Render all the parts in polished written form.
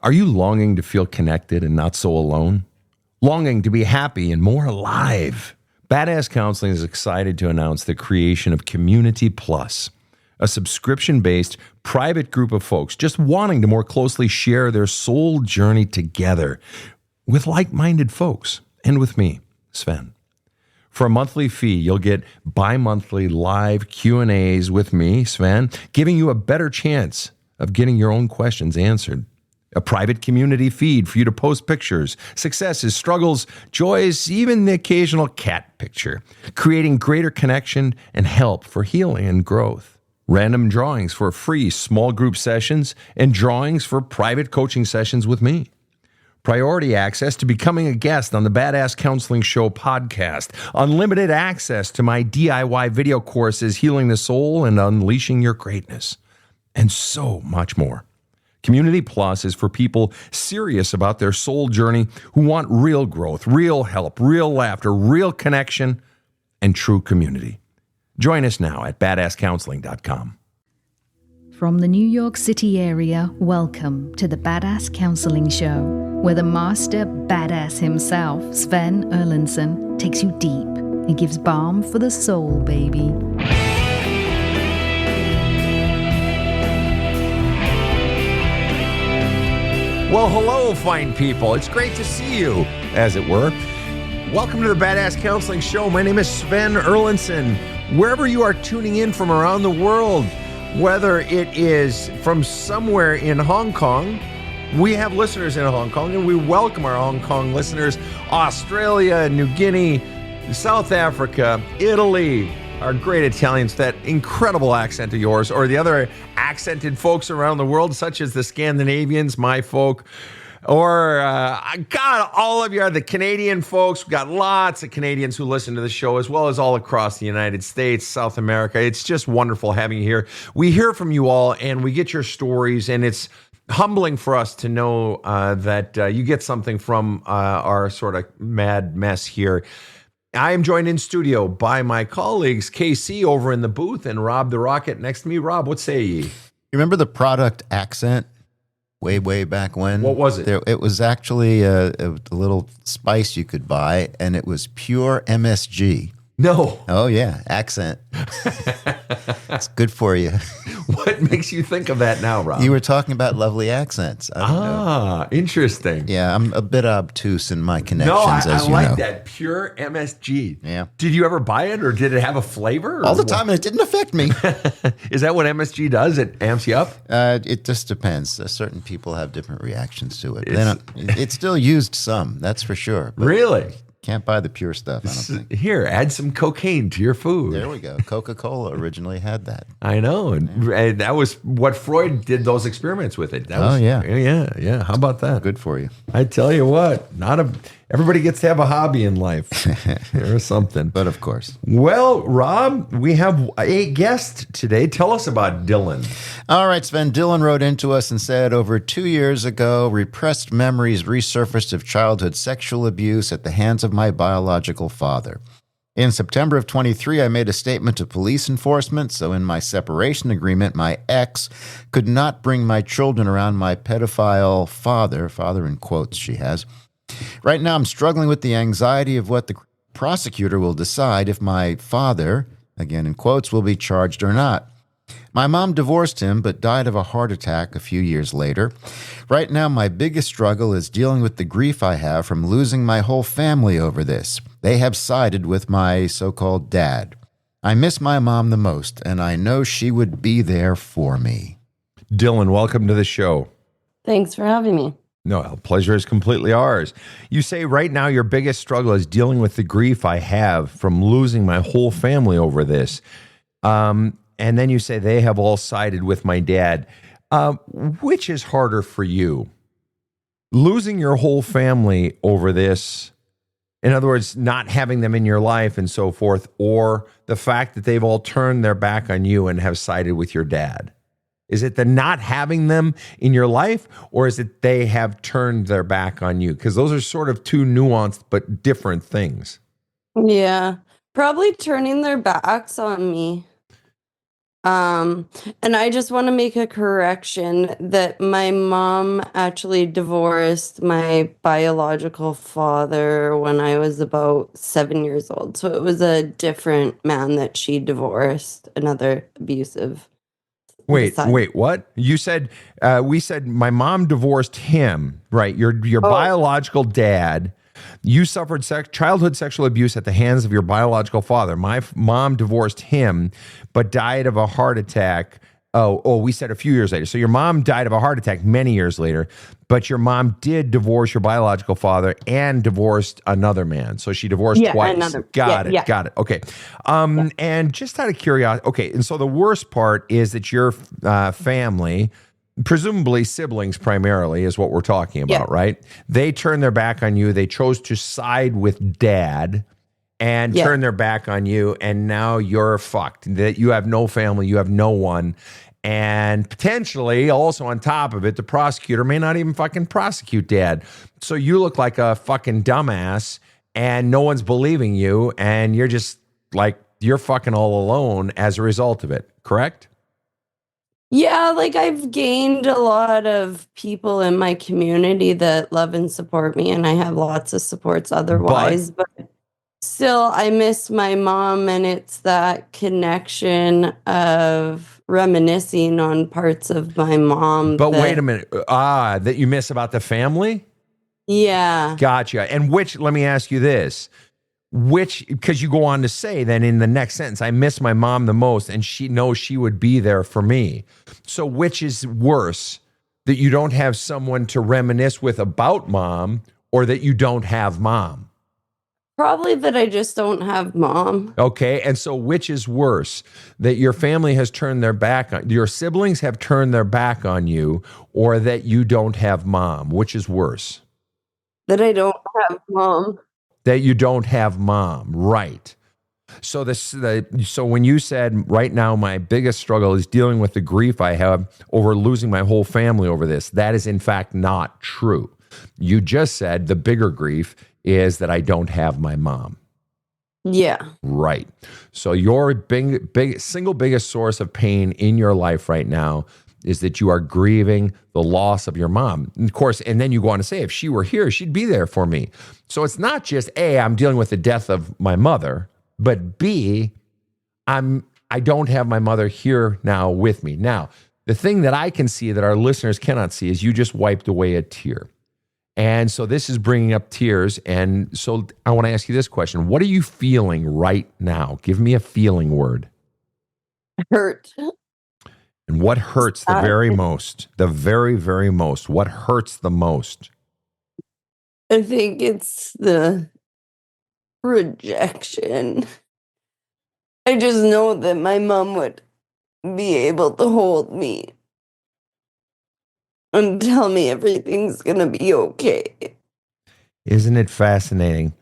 Are you longing to feel connected and not so alone? Longing to be happy and more alive? Badass Counseling is excited to announce the creation of Community Plus, a subscription-based private group of folks just wanting to more closely share their soul journey together with like-minded folks and with me, Sven. For a monthly fee, you'll get bi-monthly live Q&As with me, Sven, giving you a better chance of getting your own questions answered. A private community feed for you to post pictures, successes, struggles, joys, even the occasional cat picture, creating greater connection and help for healing and growth. Random drawings for free small group sessions and drawings for private coaching sessions with me. Priority access to becoming a guest on the Badass Counseling Show podcast. Unlimited access to my DIY video courses, Healing the Soul and Unleashing Your Greatness. And so much more. Community Plus is for people serious about their soul journey who want real growth, real help, real laughter, real connection, and true community. Join us now at badasscounseling.com. From the New York City area, welcome to the Badass Counseling Show, where the master badass himself, Sven Erlandson, takes you deep and gives balm for the soul, baby. Well, hello, fine people. It's great to see you, as it were. Welcome to the Badass Counseling Show. My name is Sven Erlandson. Wherever you are tuning in from around the world, whether it is from somewhere in Hong Kong, we have listeners in Hong Kong, and we welcome our Hong Kong listeners, Australia, New Guinea, South Africa, Italy, our great Italians, that incredible accent of yours, or the other accented folks around the world, such as the Scandinavians, my folk, or, God, all of you are the Canadian folks. We've got lots of Canadians who listen to the show, as well as all across the United States, South America. It's just wonderful having you here. We hear from you all, and we get your stories, and it's humbling for us to know that you get something from our sort of mad mess here. I am joined in studio by my colleagues, KC over in the booth and Rob the Rocket next to me. Rob, what say ye? You remember the product Accent way back when? What was it? It was actually a little spice you could buy, and it was pure MSG. No. Oh, yeah, Accent. It's good for you. What makes you think of that now, Rob? You were talking about lovely accents. I don't know. Interesting. Yeah, I'm a bit obtuse in my connections, No, as I you like know. that. Pure MSG. Yeah. Did you ever buy it, or did it have a flavor? All the time, and it didn't affect me. Is that what MSG does? It amps you up? It just depends. Certain people have different reactions to it. It's still used some, that's for sure. But Really? can't buy the pure stuff, I don't think. Here, add some cocaine to your food. There we go. Coca-Cola originally had that. I know. And that was what Freud did those experiments with it. That was, yeah. Yeah. How about that? Good for you. I tell you what, everybody gets to have a hobby in life or something. But of course. Well, Rob, we have a guest today. Tell us about Dylan. All right, Sven. Dylan wrote into us and said, over 2 years ago, repressed memories resurfaced of childhood sexual abuse at the hands of my biological father. In September of 23, I made a statement to police enforcement, so in my separation agreement, my ex could not bring my children around my pedophile father in quotes she has. Right now, I'm struggling with the anxiety of what the prosecutor will decide if my father, again in quotes, will be charged or not. My mom divorced him, but died of a heart attack a few years later. Right now, my biggest struggle is dealing with the grief I have from losing my whole family over this. They have sided with my so-called dad. I miss my mom the most, and I know she would be there for me. Dylan, welcome to the show. Thanks for having me. No, pleasure is completely ours. You say right now your biggest struggle is dealing with the grief I have from losing my whole family over this. And then you say they have all sided with my dad. Which is harder for you? Losing your whole family over this, in other words, not having them in your life and so forth, or the fact that they've all turned their back on you and have sided with your dad? Is it the not having them in your life, or is it they have turned their back on you? Because those are sort of two nuanced but different things. Yeah, probably turning their backs on me. And I just want to make a correction that my mom actually divorced my biological father when I was about 7 years old. So it was a different man that she divorced, another abusive beside. Wait, what? You said, we said my mom divorced him, right? Your Oh, biological dad. You suffered childhood sexual abuse at the hands of your biological father. My mom divorced him, but died of a heart attack. We said a few years later. So your mom died of a heart attack many years later, but your mom did divorce your biological father and divorced another man. So she divorced yeah, twice. another. Got Yeah. it. Okay. Yeah. And just out of curiosity, okay. And so the worst part is that your family, presumably siblings primarily, is what we're talking Yeah. about, right? They turned their back on you. They chose to side with dad and Yeah. turn their back on you, and now you're fucked. That you have no family, you have no one, and potentially also on top of it, the prosecutor may not even fucking prosecute dad. So you look like a fucking dumbass, and no one's believing you, and you're just like you're fucking all alone as a result of it. Correct? Yeah, like I've gained a lot of people in my community that love and support me, and I have lots of supports But otherwise, but still I miss my mom, and it's that connection of reminiscing on parts of my mom wait a that, minute. That you miss about the family? yeah. Gotcha. And let me ask you this. Because you go on to say then in the next sentence, I miss my mom the most, and she knows she would be there for me. So which is worse, that you don't have someone to reminisce with about mom, or that you don't have mom? Probably that I just don't have mom. Okay. And so which is worse, that your family has turned their back on, your siblings have turned their back on you, or that you don't have mom? Which is worse? That I don't have mom. That you don't have mom, right? So so when you said right now my biggest struggle is dealing with the grief I have over losing my whole family over this, that is in fact not true. You just said the bigger grief is that I don't have my mom. Yeah. Right. So your single biggest source of pain in your life right now is that you are grieving the loss of your mom. And of course, and then you go on to say, if she were here, she'd be there for me. So it's not just A, I'm dealing with the death of my mother, but B, I don't have my mother here now with me. Now, the thing that I can see that our listeners cannot see is you just wiped away a tear. And so this is bringing up tears. And so I want to ask you this question. What are you feeling right now? Give me a feeling word. Hurt. And what hurts the very most? The very, very most. What hurts the most? I think it's the rejection. I just know that my mom would be able to hold me and tell me everything's gonna be okay. Isn't it fascinating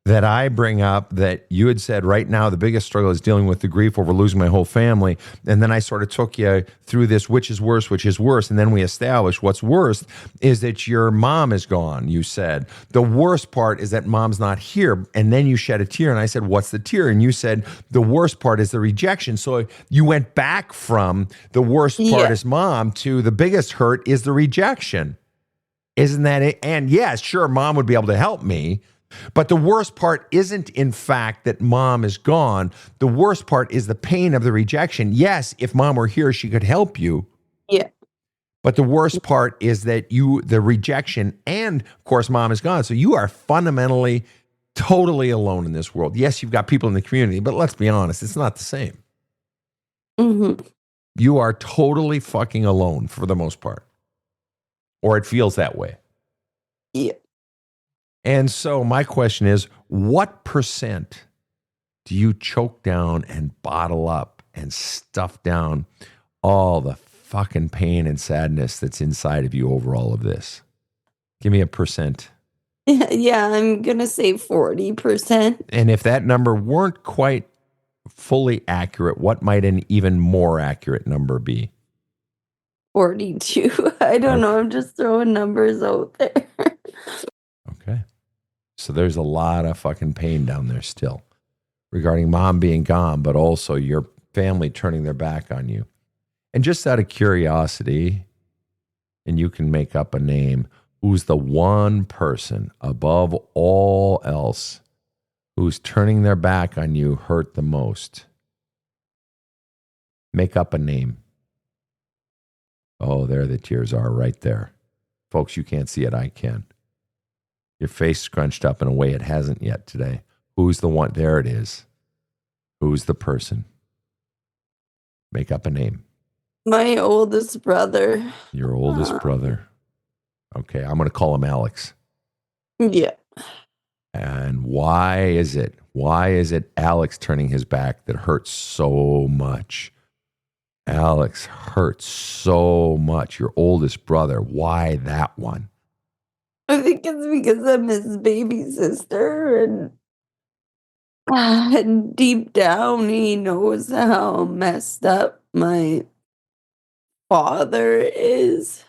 that I bring up that you had said right now the biggest struggle is dealing with the grief over losing my whole family. And then I sort of took you through this, which is worse, which is worse. And then we established what's worse is that your mom is gone, you said. The worst part is that mom's not here. And then you shed a tear. And I said, what's the tear? And you said, the worst part is the rejection. So you went back from the worst part is mom to the biggest hurt is the rejection. Isn't that it? And yes, sure, mom would be able to help me. But the worst part isn't, in fact, that mom is gone. The worst part is the pain of the rejection. Yes, if mom were here, she could help you. Yeah. But the worst part is that the rejection, and of course, mom is gone. So you are fundamentally totally alone in this world. Yes, you've got people in the community, but let's be honest, it's not the same. Mm-hmm. You are totally fucking alone for the most part. Or it feels that way. Yeah. And so my question is, what percent do you choke down and bottle up and stuff down all the fucking pain and sadness that's inside of you over all of this? Give me a percent. Yeah, I'm gonna say 40%. And if that number weren't quite fully accurate, what might an even more accurate number be? 42. I don't know. I'm just throwing numbers out there. Okay. So there's a lot of fucking pain down there still regarding mom being gone, but also your family turning their back on you. And just out of curiosity, and you can make up a name, who's the one person above all else who's turning their back on you hurt the most? Make up a name. Oh, there the tears are right there. Folks, you can't see it. I can. Your face scrunched up in a way it hasn't yet today. Who's the one? There it is. Who's the person? Make up a name. My oldest brother. Your oldest brother. Okay, I'm going to call him Alex. Yeah. And why is it Alex turning his back that hurts so much? Alex hurts so much. Your oldest brother. Why that one? I think it's because I'm his baby sister, and deep down he knows how messed up my father is.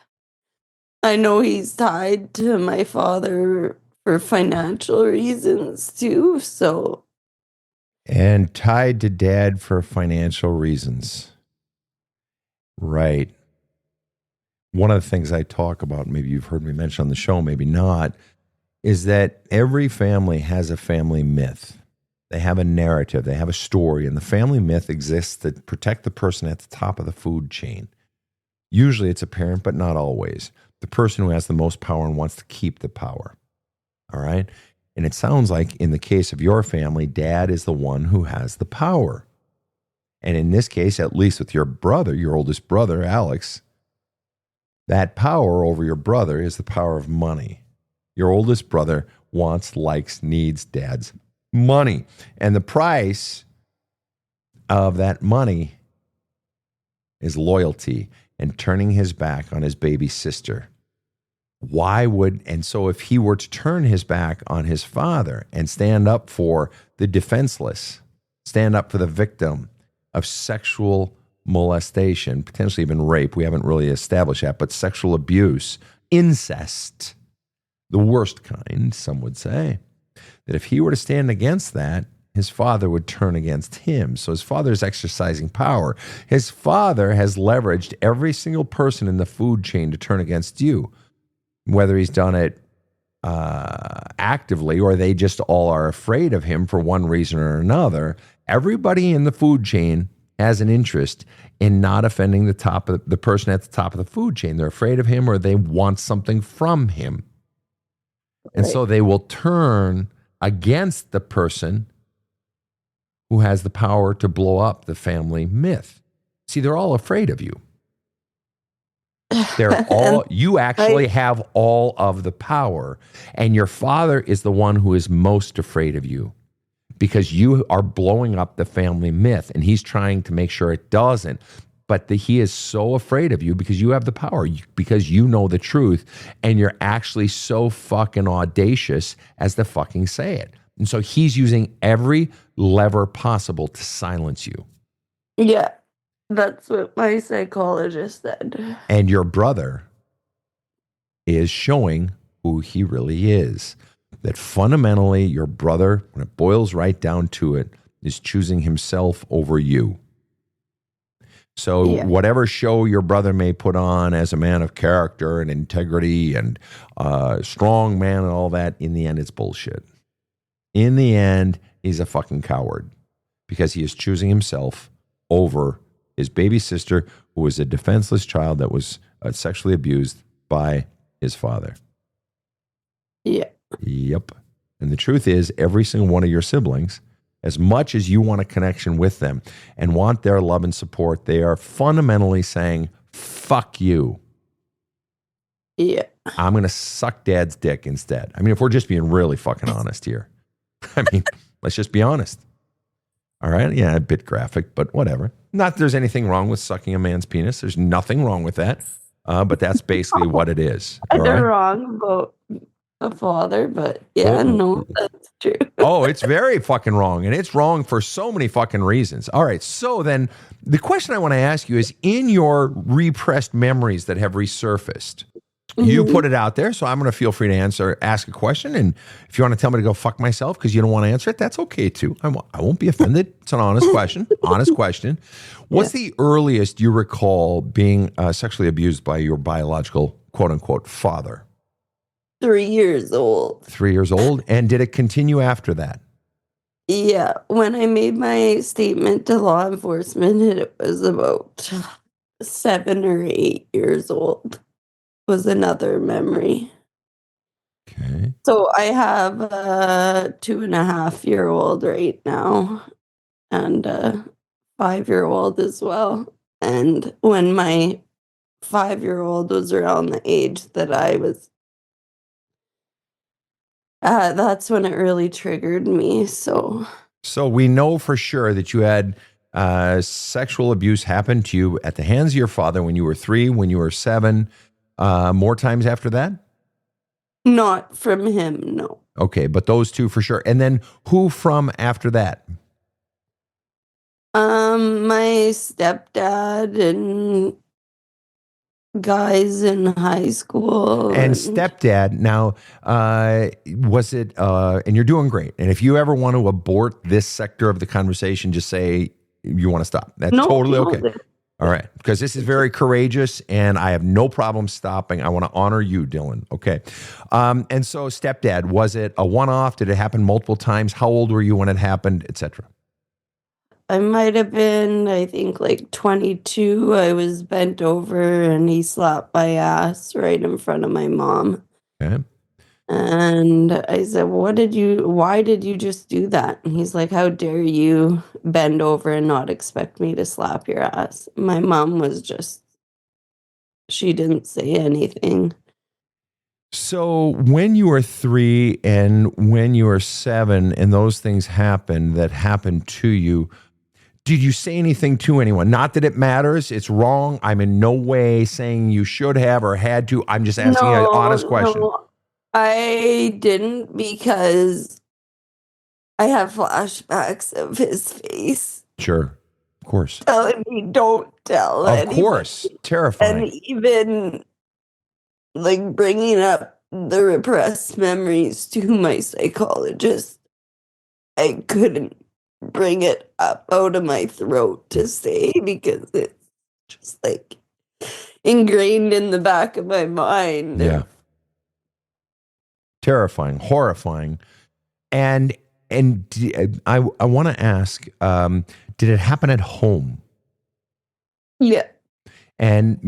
I know he's tied to my father for financial reasons too, so. And tied to dad for financial reasons. Right. One of the things I talk about, maybe you've heard me mention on the show, maybe not, is that every family has a family myth. They have a narrative, they have a story, and the family myth exists to protect the person at the top of the food chain. Usually it's a parent, but not always. The person who has the most power and wants to keep the power. All right? And it sounds like in the case of your family, dad is the one who has the power. And in this case, at least with your brother, your oldest brother, Alex, that power over your brother is the power of money. Your oldest brother wants, likes, needs dad's money. And the price of that money is loyalty and turning his back on his baby sister. And so if he were to turn his back on his father and stand up for the defenseless, stand up for the victim of sexual molestation, potentially even rape, we haven't really established that, but sexual abuse, incest, the worst kind, some would say, that if he were to stand against that, his father would turn against him. So his father is exercising power. His father has leveraged every single person in the food chain to turn against you, whether he's done it actively or they just all are afraid of him for one reason or another. Everybody in the food chain has an interest in not offending the person at the top of the food chain. They're afraid of him or they want something from him. And so they will turn against the person who has the power to blow up the family myth. See, they're all afraid of you. You actually have all of the power, and your father is the one who is most afraid of you because you are blowing up the family myth, and he's trying to make sure it doesn't. But he is so afraid of you because you have the power, because you know the truth, and you're actually so fucking audacious as to fucking say it. And so he's using every lever possible to silence you. Yeah, that's what my psychologist said. And your brother is showing who he really is. That fundamentally, your brother, when it boils right down to it, is choosing himself over you. So whatever show your brother may put on as a man of character and integrity and strong man and all that, in the end, it's bullshit. In the end, he's a fucking coward because he is choosing himself over his baby sister, who was a defenseless child that was sexually abused by his father. Yeah. Yep. And the truth is, every single one of your siblings, as much as you want a connection with them and want their love and support, they are fundamentally saying, fuck you. Yeah. I'm going to suck dad's dick instead. I mean, if we're just being really fucking honest here. I mean, let's just be honest. All right? Yeah, a bit graphic, but whatever. Not that there's anything wrong with sucking a man's penis. There's nothing wrong with that. But that's basically what it is. They're wrong about a father, but no, that's true. Oh, it's very fucking wrong. And it's wrong for so many fucking reasons. All right. So then the question I want to ask you is, in your repressed memories that have resurfaced, You Mhm. put it out there, so I'm going to feel free to ask a question. And if you want to tell me to go fuck myself because you don't want to answer it, that's okay too. I won't be offended. It's an honest question. Honest question. Yeah. What's the earliest you recall being sexually abused by your biological quote unquote father? 3 years old. 3 years old. And did it continue after that? Yeah, when I made my statement to law enforcement, it was about 7 or 8 years old, was another memory. Okay. So I have a 2.5-year-old right now and a 5-year-old as well. And when my 5-year-old was around the age that I was, that's when it really triggered me. So So we know for sure that you had sexual abuse happen to you at the hands of your father when you were 3, when you were 7, more times after that? not from him, no. Okay, but those two for sure. And then who from after that? My stepdad and guys in high school And and stepdad, now, was it, and you're doing great. And if you ever want to abort this sector of the conversation, just say you want to stop. That's no, totally no, okay. All right. Because this is very courageous and I have no problem stopping. I want to honor you, Dylan. Okay. And so, stepdad, was it a one off? Did it happen multiple times? How old were you when it happened, etc.? I might have been, I think, like 22. I was bent over and he slapped my ass right in front of my mom. Okay. And I said, why did you just do that? And he's like, how dare you bend over and not expect me to slap your ass? My mom was just, she didn't say anything. So, when you were 3 and when you were 7, and those things happened that happened to you, did you say anything to anyone? Not that it matters. It's wrong. I'm in no way saying you should have or had to. I'm just asking you an No, honest question. no, I didn't because I have flashbacks of his face Sure. Of course. telling me don't tell Of anybody, course. and Terrifying. even like bringing up the repressed memories to my psychologist. I couldn't bring it up out of my throat to say because it's just like ingrained in the back of my mind. Yeah. Terrifying. Horrifying. And I want to ask, did it happen at home? Yeah. And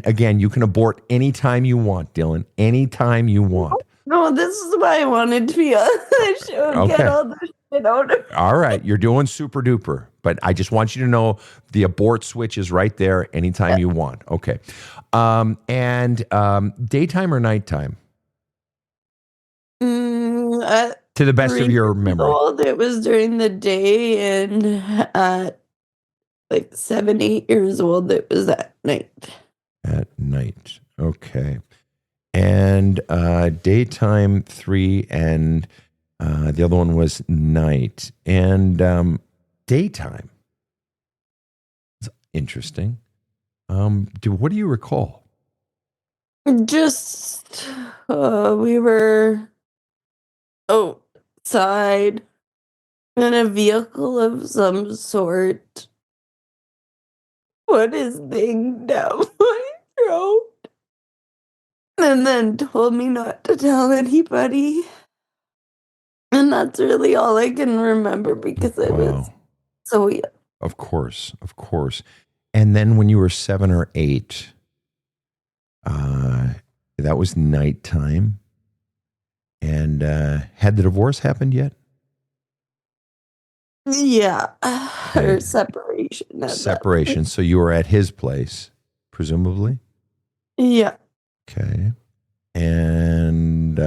again, you can abort anytime you want, Dylan. Anytime you want. No, this is why I wanted to be on the show and get Okay. all this shit out of. All right. You're doing super duper. But I just want you to know the abort switch is right there anytime you want. Okay. And daytime or nighttime? To the best of 3 your years memory. old, it was during the day, and at like 7, 8 years old, it was at night. At night. Okay. And daytime 3 and the other one was night. And daytime. It's interesting. What do you recall? Just we were outside in a vehicle of some sort. Put his thing down my throat. And then told me not to tell anybody. And that's really all I can remember because I was Wow. so young. Of course. Of course. And then when you were 7 or 8, that was nighttime. And had the divorce happened yet? Yeah. Okay. Or separation. At that Separation. So you were at his place, presumably? point. Yeah. Okay. And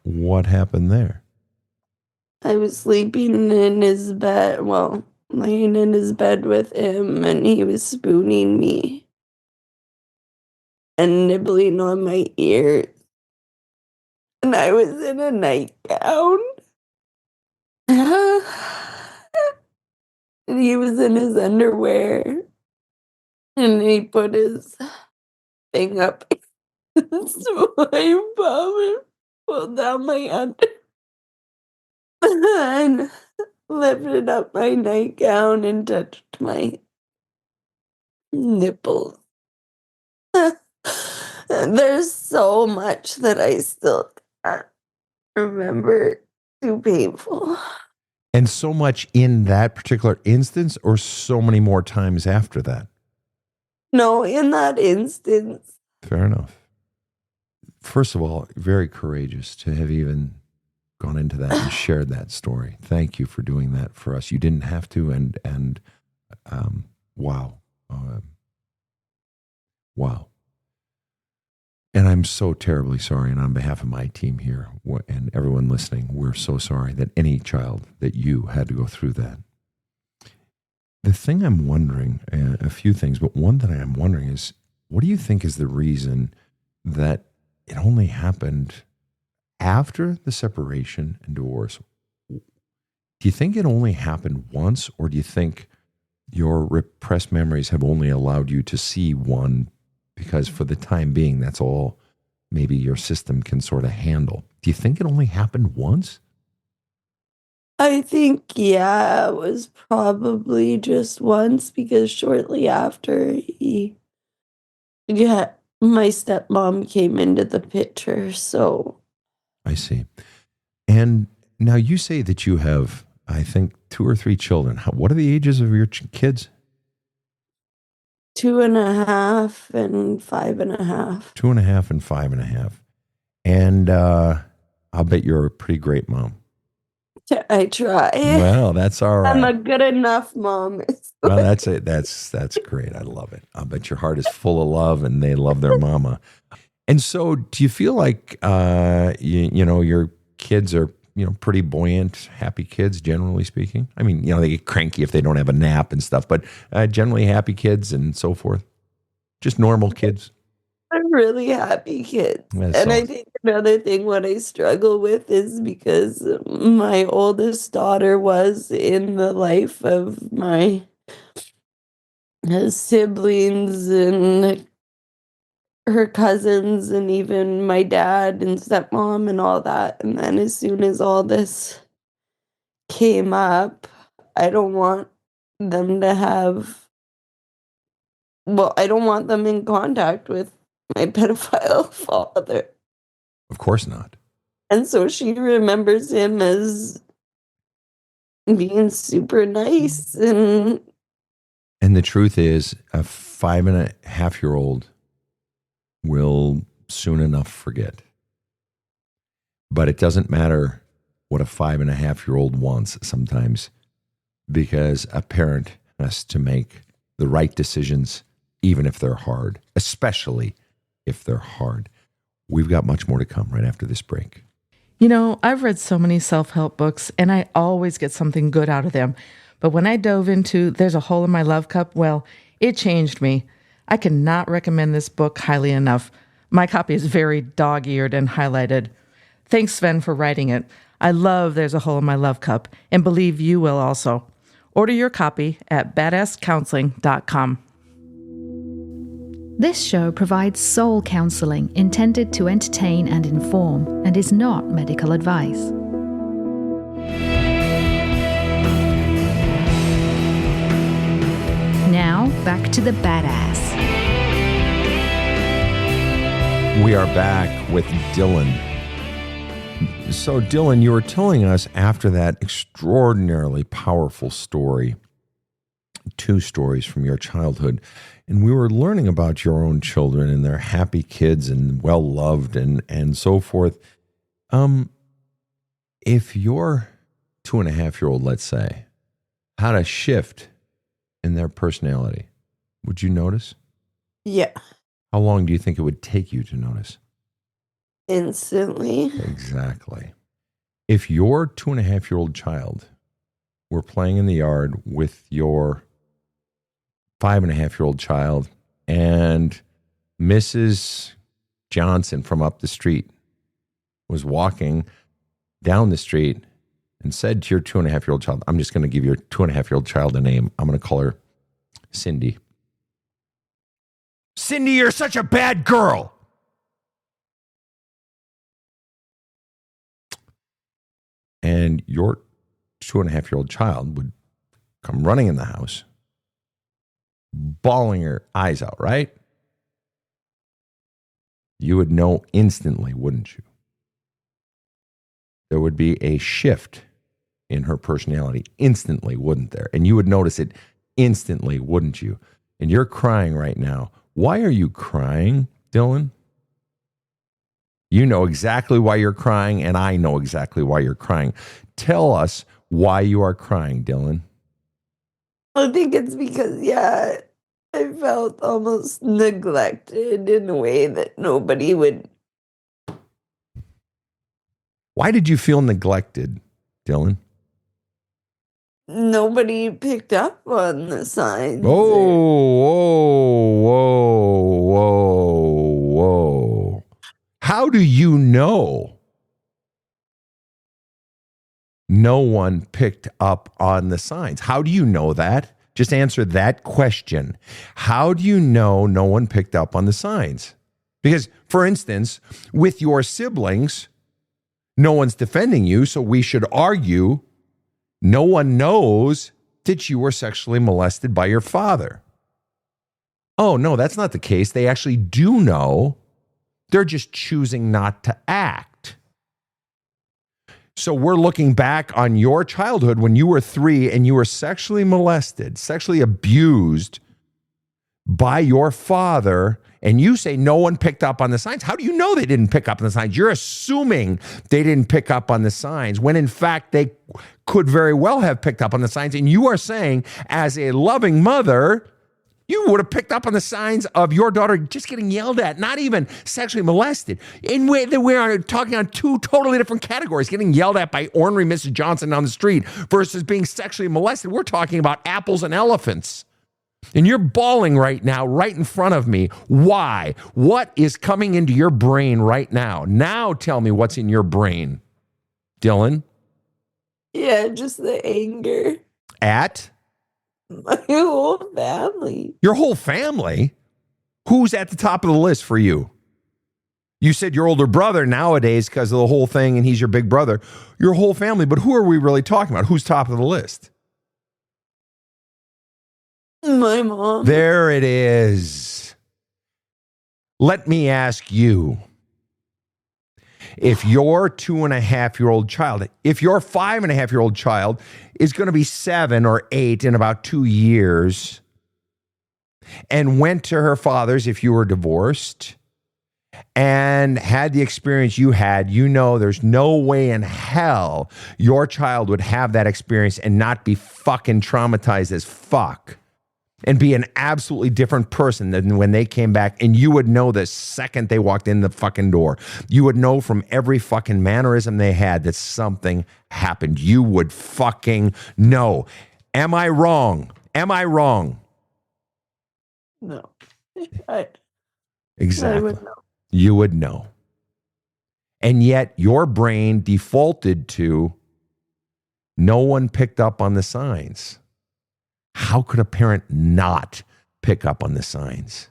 what happened there? I was sleeping in his bed, well, laying in his bed with him, and he was spooning me and nibbling on my ears. And I was in a nightgown. And he was in his underwear. And he put his thing up So my mom pulled down my under and lifted up my nightgown and touched my nipples. There's so much that I still can't remember. Too painful. And so much in that particular instance, or so many more times after that? No, in that instance. Fair enough. First of all, very courageous to have even gone into that and shared that story. Thank you for doing that for us. You didn't have to, and wow. Wow. And I'm so terribly sorry. And on behalf of my team here and everyone listening, we're so sorry that any child that you had to go through that. The thing I'm wondering, a few things, but one that I am wondering is, what do you think is the reason that it only happened after the separation and divorce? Do you think it only happened once, or do you think your repressed memories have only allowed you to see one because for the time being, that's all maybe your system can sort of handle? Do you think it only happened once? I think, yeah, it was probably just once because shortly after my stepmom came into the picture. So I see. And now you say that you have, I think, 2 or 3 children. What are the ages of your kids? 2.5 and 5.5. 2.5 and 5.5. And I'll bet you're a pretty great mom. I try. Well, that's all right. I'm a good enough mom. Well, that's it. That's great. I love it. I'll bet your heart is full of love and they love their mama. And so do you feel like, your kids are, pretty buoyant, happy kids, generally speaking? I mean, they get cranky if they don't have a nap and stuff, but generally happy kids and so forth. Just normal kids. I'm really happy kids. That's and I awesome. think another thing what I struggle with is because my oldest daughter was in the life of my siblings and her cousins and even my dad and stepmom and all that. And then as soon as all this came up, I don't want them to have, I don't want them in contact with my pedophile father. Of course not. And so she remembers him as being super nice And the truth is, a 5.5-year-old will soon enough forget. But it doesn't matter what a 5.5-year-old wants sometimes, because a parent has to make the right decisions, even if they're hard, especially if they're hard. We've got much more to come right after this break. I've read so many self-help books, and I always get something good out of them. But when I dove into There's a Hole in My Love Cup, well, it changed me. I cannot recommend this book highly enough. My copy is very dog-eared and highlighted. Thanks, Sven, for writing it. I love There's a Hole in My Love Cup, and believe you will also. Order your copy at badasscounseling.com. This show provides soul counseling intended to entertain and inform and is not medical advice. Now, back to the badass. We are back with Dylan. So, Dylan, you were telling us after that extraordinarily powerful story, 2 stories from your childhood, and we were learning about your own children and their happy kids and well-loved and so forth. If your 2.5-year-old, let's say, had a shift in their personality, would you notice? yeah, How long do you think it would take you to notice? instantly. Exactly. If your 2.5-year-old child were playing in the yard with your 5.5-year-old child and Mrs. Johnson from up the street was walking down the street and said to your 2.5-year-old child, I'm just going to give your 2.5-year-old child a name. I'm going to call her Cindy. Cindy, you're such a bad girl. and your 2.5-year-old child would come running in the house, bawling her eyes out, right? You would know instantly, wouldn't you? There would be a shift in her personality instantly, wouldn't there? And you would notice it instantly, wouldn't you? And you're crying right now. Why are you crying, Dylan? You know exactly why you're crying, and I know exactly why you're crying. Tell us why you are crying, Dylan. I think it's because, I felt almost neglected in a way that nobody would. Why did you feel neglected, Dylan? Nobody picked up on the signs. Whoa. How do you know no one picked up on the signs? How do you know that? Just answer that question. How do you know no one picked up on the signs? Because, for instance, with your siblings, no one's defending you, so we should argue no one knows that you were sexually molested by your father. Oh, no, that's not the case. They actually do know. They're just choosing not to act. So we're looking back on your childhood when you were 3 and you were sexually molested, sexually abused by your father, and you say no one picked up on the signs. How do you know they didn't pick up on the signs? You're assuming they didn't pick up on the signs when in fact they could very well have picked up on the signs. And you are saying, as a loving mother, you would have picked up on the signs of your daughter just getting yelled at, not even sexually molested. And we are talking on 2 totally different categories, getting yelled at by ornery Mrs. Johnson down the street versus being sexually molested. We're talking about apples and elephants. And you're bawling right now, right in front of me. Why? What is coming into your brain right now? Now tell me what's in your brain, Dylan. Yeah, just the anger. At? My whole family. Your whole family? Who's at the top of the list for you? You said your older brother nowadays because of the whole thing and he's your big brother. Your whole family, but who are we really talking about? Who's top of the list? My mom. There it is. Let me ask you, if your 2.5-year-old child, if your 5.5-year-old child is going to be 7 or 8 in about 2 years and went to her father's if you were divorced and had the experience you had, you know there's no way in hell your child would have that experience and not be fucking traumatized as fuck. And be an absolutely different person than when they came back. And you would know the second they walked in the fucking door. You would know from every fucking mannerism they had that something happened. You would fucking know. Am I wrong? Am I wrong? No. Exactly. I would know. You would know. And yet your brain defaulted to no one picked up on the signs. How could a parent not pick up on the signs?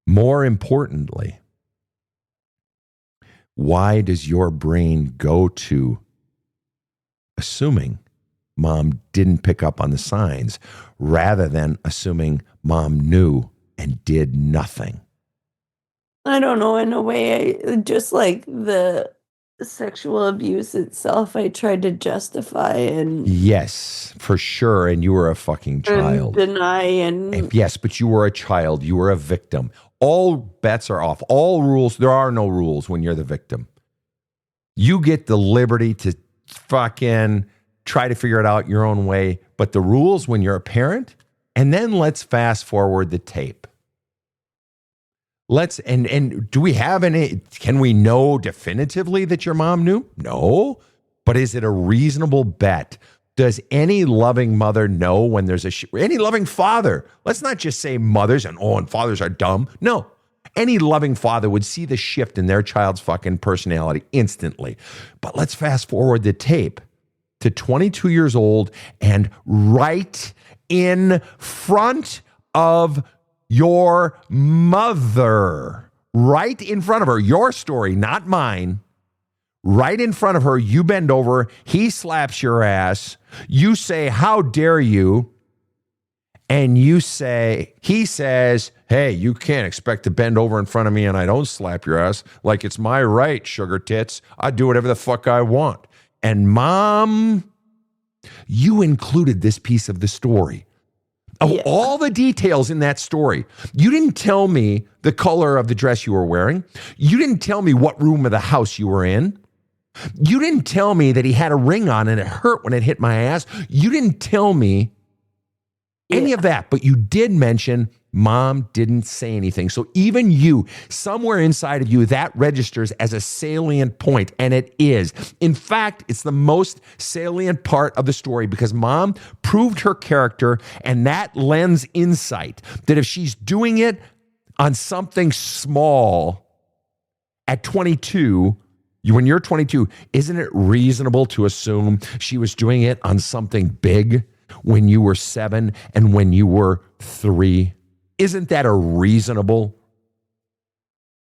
More importantly, why does your brain go to assuming mom didn't pick up on the signs rather than assuming mom knew and did nothing? I don't know. In a way, just like the sexual abuse itself, I tried to justify and Yes, for sure. And you were a fucking child. deny and Yes, but you were a child. You were a victim. All bets are off. All rules. There are no rules when you're the victim. You get the liberty to fucking try to figure it out your own way. But the rules when you're a parent, and then let's fast forward the tape. Let's, and do we have any, can we know definitively that your mom knew? No. But is it a reasonable bet? Does any loving mother know when there's any loving father? Let's not just say mothers and fathers are dumb. No. Any loving father would see the shift in their child's fucking personality instantly. But let's fast forward the tape to 22 years old and right in front of your mother, right in front of her, your story, not mine, right in front of her. You bend over. He slaps your ass. You say, how dare you? And he says, hey, you can't expect to bend over in front of me and I don't slap your ass like it's my right, sugar tits. I do whatever the fuck I want. And Mom, you included this piece of the story. Of all the details in that story, you didn't tell me the color of the dress you were wearing. You didn't tell me what room of the house you were in. You didn't tell me that he had a ring on and it hurt when it hit my ass. You didn't tell me any of that, but you did mention Mom didn't say anything. So even you, somewhere inside of you, that registers as a salient point, and it is. In fact, it's the most salient part of the story because Mom proved her character, and that lends insight that if she's doing it on something small at 22, when you're 22, isn't it reasonable to assume she was doing it on something big when you were 7 and when you were 3? Isn't that a reasonable?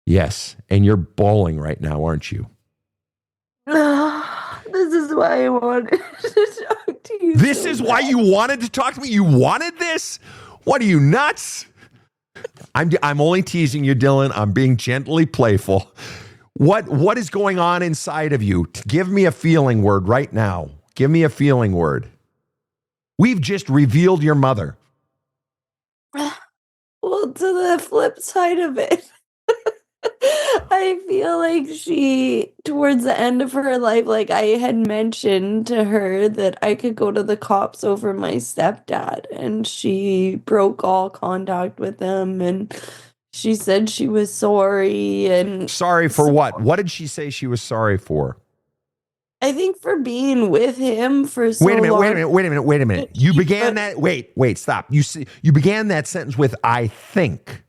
Yes. And you're bawling right now, aren't you? This is why I wanted to talk to you. This is why you wanted to talk to me? You wanted this? What are you, nuts? I'm only teasing you, Dylan. I'm being gently playful. What is going on inside of you? Give me a feeling word right now. Give me a feeling word. We've just revealed your mother. Well, to the flip side of it, I feel like she, towards the end of her life, like I had mentioned to her that I could go to the cops over my stepdad, and she broke all contact with him, and she said she was sorry. And sorry for what? What did she say she was sorry for? I think for being with him for so long. Wait a minute. You began that. Wait, stop. You began that sentence with I think.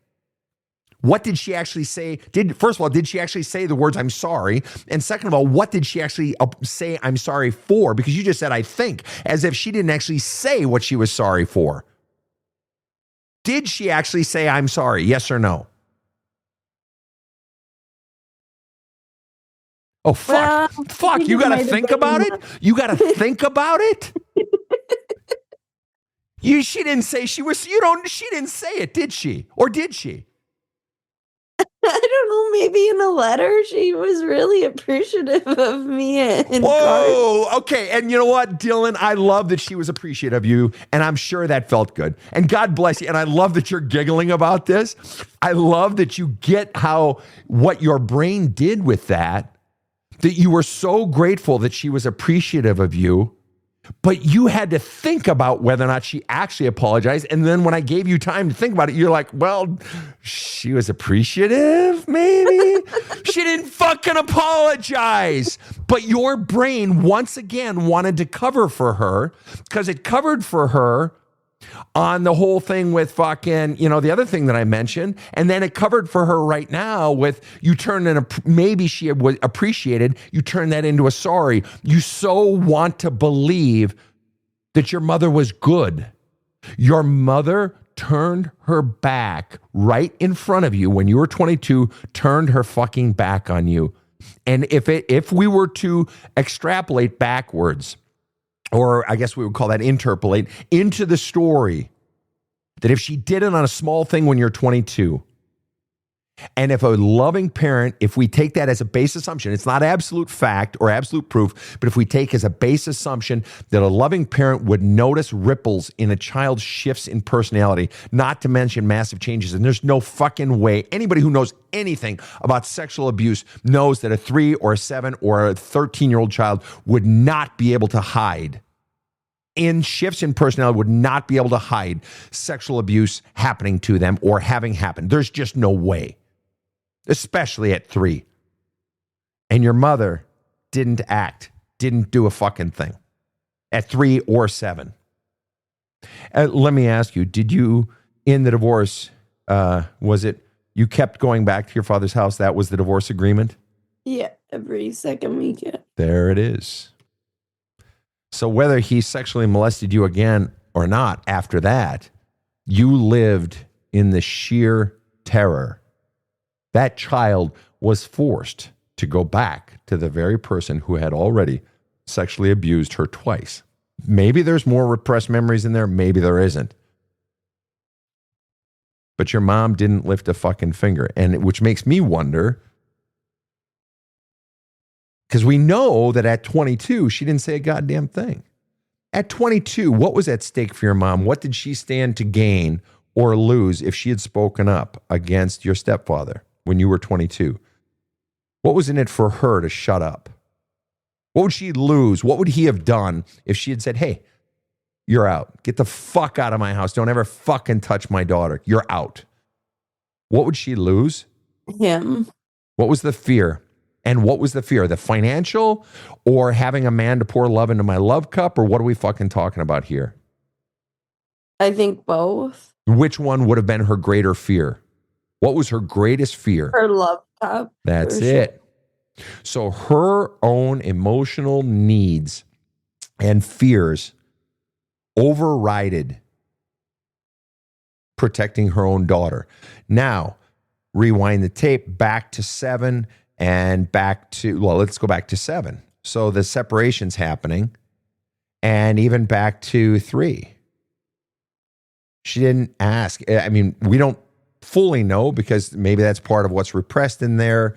What did she actually say? First of all, did she actually say the words I'm sorry? And second of all, what did she actually say I'm sorry for? Because you just said I think, as if she didn't actually say what she was sorry for. Did she actually say I'm sorry? Yes or no? Oh, fuck. Fuck, you got to think about it? You got to think about it? She didn't say she didn't say it, did she? Or did she? I don't know, maybe in a letter she was really appreciative of me. Whoa, okay. And you know what, Dylan? I love that she was appreciative of you, and I'm sure that felt good. And God bless you. And I love that you're giggling about this. I love that you get what your brain did with that you were so grateful that she was appreciative of you, but you had to think about whether or not she actually apologized. And then when I gave you time to think about it, you're like, well, she was appreciative, maybe. She didn't fucking apologize. But your brain once again wanted to cover for her because it covered for her on the whole thing with fucking, the other thing that I mentioned. And then it covered for her right now with you turn in maybe she was appreciated. You turn that into a sorry. You so want to believe that your mother was good. Your mother turned her back right in front of you when you were 22, turned her fucking back on you. And if we were to extrapolate backwards, or I guess we would call that interpolate, into the story, that if she did it on a small thing when you're 22, and if a loving parent, if we take that as a base assumption, it's not absolute fact or absolute proof, but if we take as a base assumption that a loving parent would notice ripples in a child's shifts in personality, not to mention massive changes, and there's no fucking way anybody who knows anything about sexual abuse knows that a 3 or a 7 or a 13-year-old child would not be able to hide in shifts in personality, would not be able to hide sexual abuse happening to them or having happened. There's just no way, especially at 3. And your mother didn't do a fucking thing at 3 or 7. Let me ask you, did you, in the divorce, was it you kept going back to your father's house? That was the divorce agreement? Yeah, every second weekend. There it is. So whether he sexually molested you again or not after that, you lived in the sheer terror. That child was forced to go back to the very person who had already sexually abused her twice. Maybe there's more repressed memories in there. Maybe there isn't. But your mom didn't lift a fucking finger. And which makes me wonder, because we know that at 22, she didn't say a goddamn thing. At 22, what was at stake for your mom? What did she stand to gain or lose if she had spoken up against your stepfather when you were 22? What was in it for her to shut up? What would she lose? What would he have done if she had said, hey, you're out. Get the fuck out of my house. Don't ever fucking touch my daughter. You're out. What would she lose? Him. What was the fear? And what was the fear? The financial or having a man to pour love into my love cup? Or what are we fucking talking about here? I think both. Which one would have been her greater fear? What was her greatest fear? Her love cup. That's it. So her own emotional needs and fears overrided protecting her own daughter. Now, rewind the tape back to 7 and back to, well, let's go back to 7. So the separation's happening, and even back to 3. She didn't ask. I mean, we don't fully know because maybe that's part of what's repressed in there.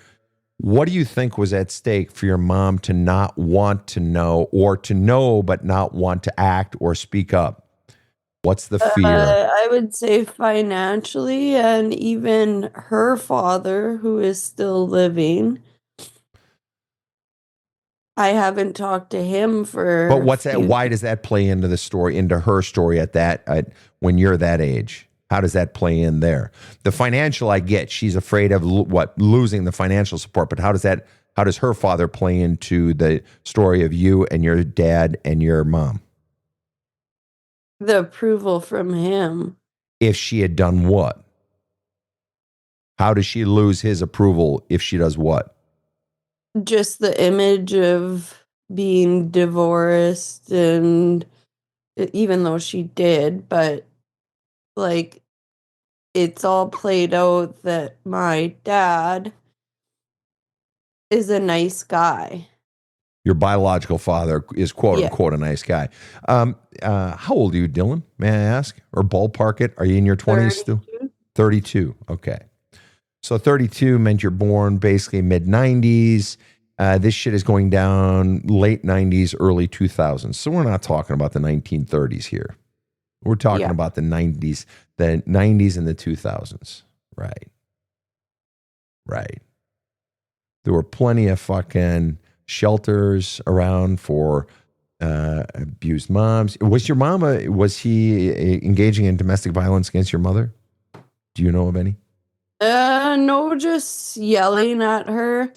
What do you think was at stake for your mom to not want to know, or to know but not want to act or speak up? What's the fear? I would say financially, and even her father, who is still living. I haven't talked to him for. But what's that? Why does that play into the story, into her story when you're that age? How does that play in there? The financial, I get. She's afraid of losing the financial support. But how does her father play into the story of you and your dad and your mom? The approval from him. If she had done what? How does she lose his approval if she does what? Just the image of being divorced, and even though she did, but like, it's all played out that my dad is a nice guy. Your biological father is quote unquote a nice guy. How old are you, Dylan? May I ask? Or ballpark it? Are you in your 20s still? 32. Okay. So 32 meant you're born basically mid-90s. This shit is going down late 90s, early 2000s. So we're not talking about the 1930s here. We're talking about the 90s and the 2000s. Right. There were plenty of fucking shelters around for abused moms. Was your mama, was he engaging in domestic violence against your mother? Do you know of any? No, just yelling at her.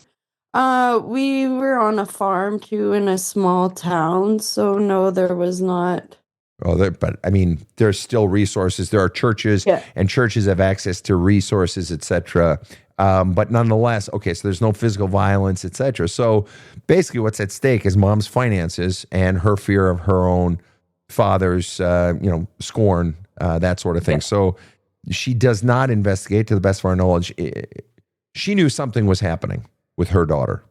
We were on a farm too in a small town, so no, there was not. Oh, but I mean, there's still resources. There are churches, and churches have access to resources, etc. But nonetheless, okay, so there's no physical violence, etc. So basically, what's at stake is mom's finances and her fear of her own father's, scorn, that sort of thing. So she does not investigate, to the best of our knowledge. She knew something was happening with her daughter.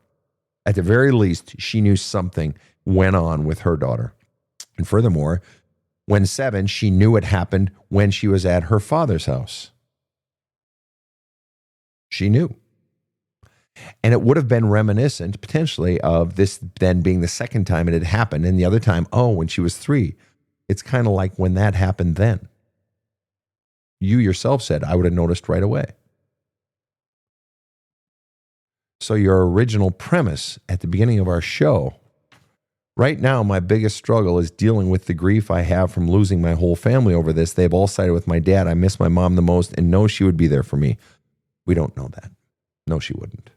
At the very least, she knew something went on with her daughter. And furthermore, when 7, she knew it happened when she was at her father's house. She knew. And it would have been reminiscent, potentially, of this then being the second time it had happened. And the other time, when she was 3. It's kind of like when that happened then. You yourself said, I would have noticed right away. So your original premise at the beginning of our show, right now, my biggest struggle is dealing with the grief I have from losing my whole family over this. They've all sided with my dad. I miss my mom the most and know she would be there for me. We don't know that. No, she wouldn't.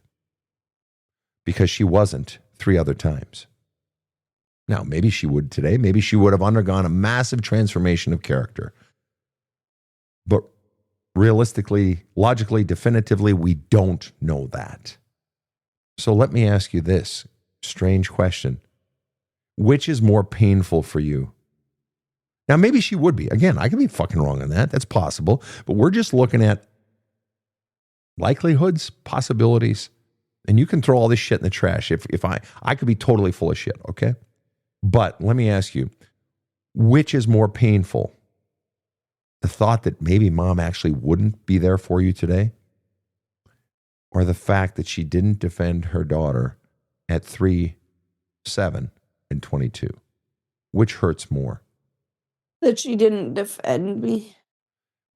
Because she wasn't 3 other times. Now, maybe she would today. Maybe she would have undergone a massive transformation of character. But realistically, logically, definitively, we don't know that. So let me ask you this strange question. Which is more painful for you? Now, maybe she would be. Again, I could be fucking wrong on that. That's possible. But we're just looking at likelihoods, possibilities. And you can throw all this shit in the trash. If I could be totally full of shit, okay? But let me ask you, which is more painful? The thought that maybe mom actually wouldn't be there for you today? Or the fact that she didn't defend her daughter at 3, 7, and 22? Which hurts more? That she didn't defend me.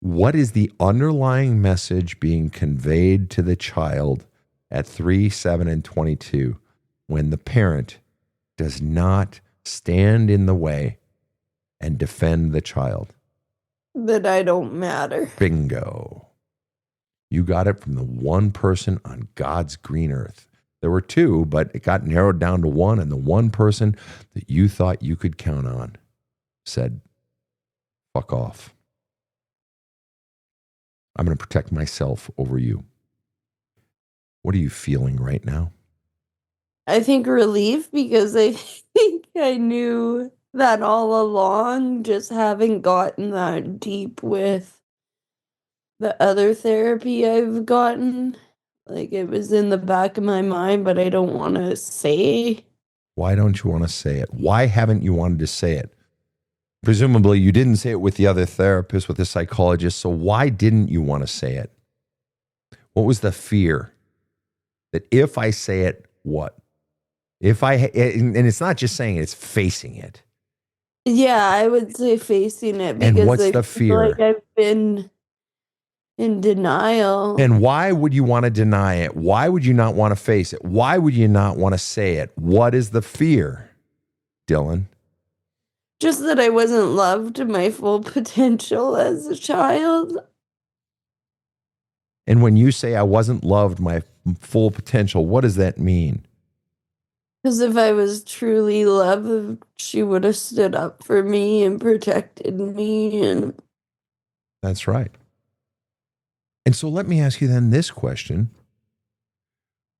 What is the underlying message being conveyed to the child at 3, 7, and 22 when the parent does not stand in the way and defend the child? That I don't matter. Bingo. You got it from the one person on God's green earth. There were two, but it got narrowed down to one, and the one person that you thought you could count on said, fuck off. I'm going to protect myself over you. What are you feeling right now? I think relief, because I think I knew that all along, just haven't gotten that deep with the other therapy I've gotten. Like, it was in the back of my mind, but I don't want to say. Why don't you want to say it? Why haven't you wanted to say it? Presumably, you didn't say it with the other therapist, with the psychologist. So why didn't you want to say it? What was the fear? That if I say it, what? And it's not just saying it, it's facing it. Yeah, I would say facing it, because And what's I the feel fear? like I've been in denial. And why would you want to deny it? Why would you not want to face it? Why would you not want to say it? What is the fear, Dylan? Just that I wasn't loved to my full potential as a child. And when you say I wasn't loved my full potential, what does that mean? Because if I was truly loved, she would have stood up for me and protected me. And That's right. And so let me ask you then this question.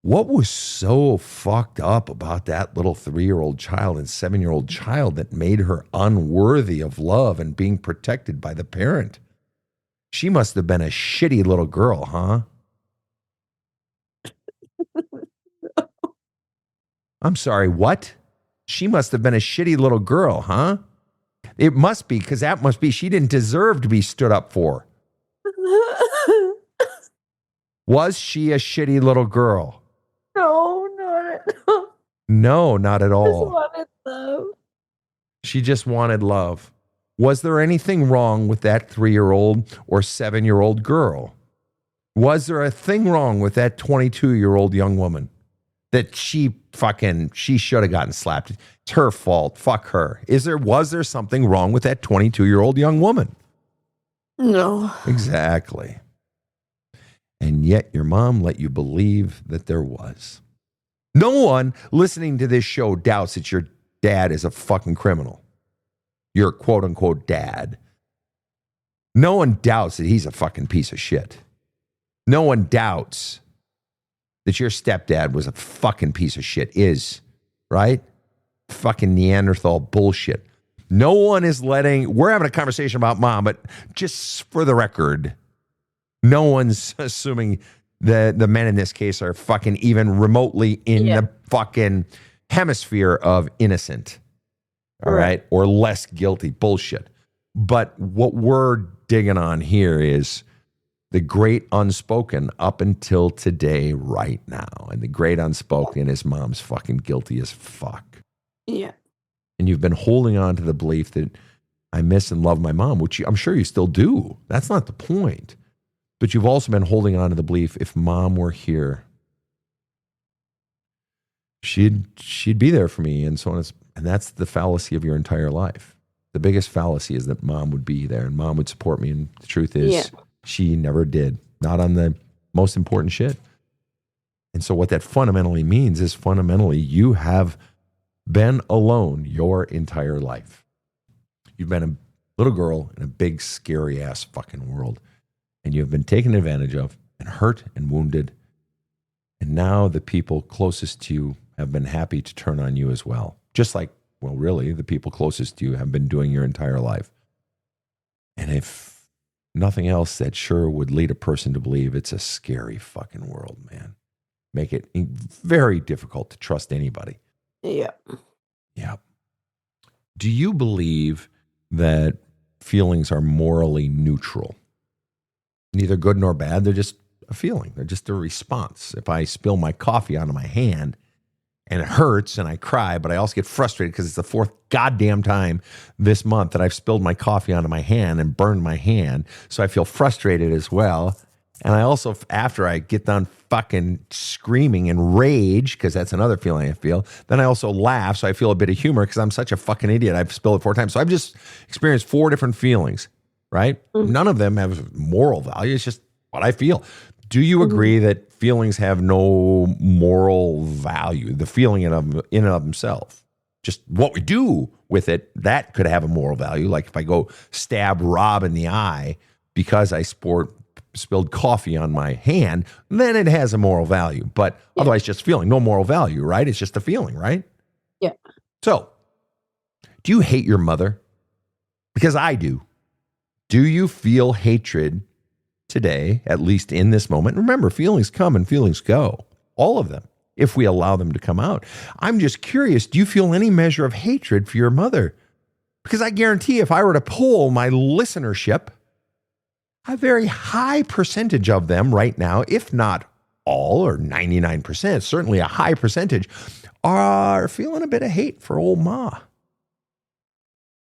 What was so fucked up about that little 3-year-old child and 7-year-old child that made her unworthy of love and being protected by the parent? She must have been a shitty little girl, huh? I'm sorry, what? She must have been a shitty little girl, huh? It must be, because that must be, she didn't deserve to be stood up for. Was she a shitty little girl? No, not at all. No, not at I just all. wanted love. She just wanted love. Was there anything wrong with that 3-year-old or 7-year-old girl? Was there a thing wrong with that 22-year-old young woman that she should have gotten slapped? It's her fault. Fuck her. Was there something wrong with that 22-year-old young woman? No. Exactly. And yet your mom let you believe that there was. No one listening to this show doubts that your dad is a fucking criminal. Your quote unquote dad. No one doubts that he's a fucking piece of shit. No one doubts that your stepdad was a fucking piece of shit, right? Fucking Neanderthal bullshit. No one is we're having a conversation about mom, but just for the record, no one's assuming the men in this case are fucking even remotely in the fucking hemisphere of innocent. All right. Or less guilty. Bullshit. But what we're digging on here is the great unspoken up until today, right now. And the great unspoken is mom's fucking guilty as fuck. Yeah. And you've been holding on to the belief that I miss and love my mom, which I'm sure you still do. That's not the point. But you've also been holding on to the belief if mom were here, she'd be there for me, and so on. And that's the fallacy of your entire life. The biggest fallacy is that mom would be there and mom would support me. And the truth is, she never did. Not on the most important shit. And so what that fundamentally means is fundamentally you have been alone your entire life. You've been a little girl in a big, scary ass fucking world. And you have been taken advantage of and hurt and wounded. And now the people closest to you have been happy to turn on you as well. Just like, well, really, the people closest to you have been doing your entire life. And if nothing else, that sure would lead a person to believe it's a scary fucking world, man. make it very difficult to trust anybody. Yeah. Yeah. Do you believe that feelings are morally neutral? Neither good nor bad. They're just a feeling. They're just a response. If I spill my coffee onto my hand and it hurts and I cry, but I also get frustrated because it's the fourth goddamn time this month that I've spilled my coffee onto my hand and burned my hand. So I feel frustrated as well. And I also, after I get done fucking screaming and rage, because that's another feeling I feel, then I also laugh. So I feel a bit of humor because I'm such a fucking idiot. I've spilled it 4 times. So I've just experienced 4 different feelings, right? None of them have moral value. It's just what I feel. Do you agree that feelings have no moral value? The feeling in and of themselves, just what we do with it, that could have a moral value. Like if I go stab Rob in the eye because I spilled coffee on my hand, then it has a moral value. But otherwise, just feeling, no moral value, right? It's just a feeling, right? Yeah. So, do you hate your mother? Because I do. Do you feel hatred today, at least in this moment? Remember, feelings come and feelings go, all of them, if we allow them to come out. I'm just curious, do you feel any measure of hatred for your mother? Because I guarantee if I were to poll my listenership, a very high percentage of them right now, if not all or 99%, certainly a high percentage, are feeling a bit of hate for old Ma.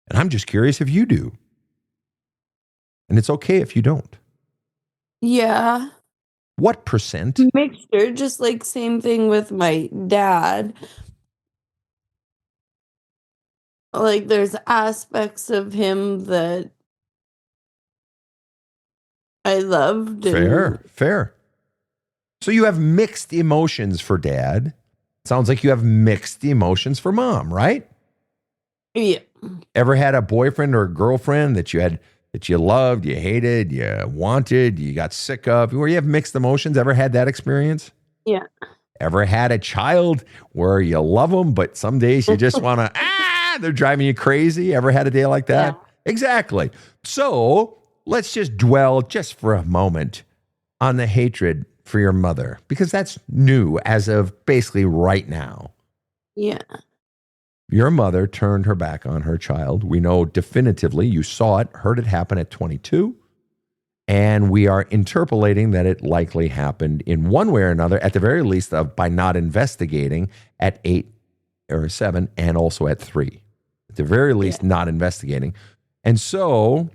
And I'm just curious if you do. And it's okay if you don't. Yeah. What percent? Mixture, just like same thing with my dad. Like there's aspects of him that I loved. Fair. So you have mixed emotions for dad. Sounds like you have mixed emotions for mom, right? Yeah. Ever had a boyfriend or a girlfriend that you loved, you hated, you wanted, you got sick of, where you have mixed emotions? Ever had that experience? Yeah. Ever had a child where you love them, but some days you just want to, they're driving you crazy? Ever had a day like that? Yeah. Exactly. So let's just dwell just for a moment on the hatred for your mother, because that's new as of basically right now. Yeah. Your mother turned her back on her child. We know definitively you saw it, heard it happen at 22, and we are interpolating that it likely happened in one way or another, at the very least, by not investigating at 8 or 7 and also at 3. At the very least, not investigating. And so,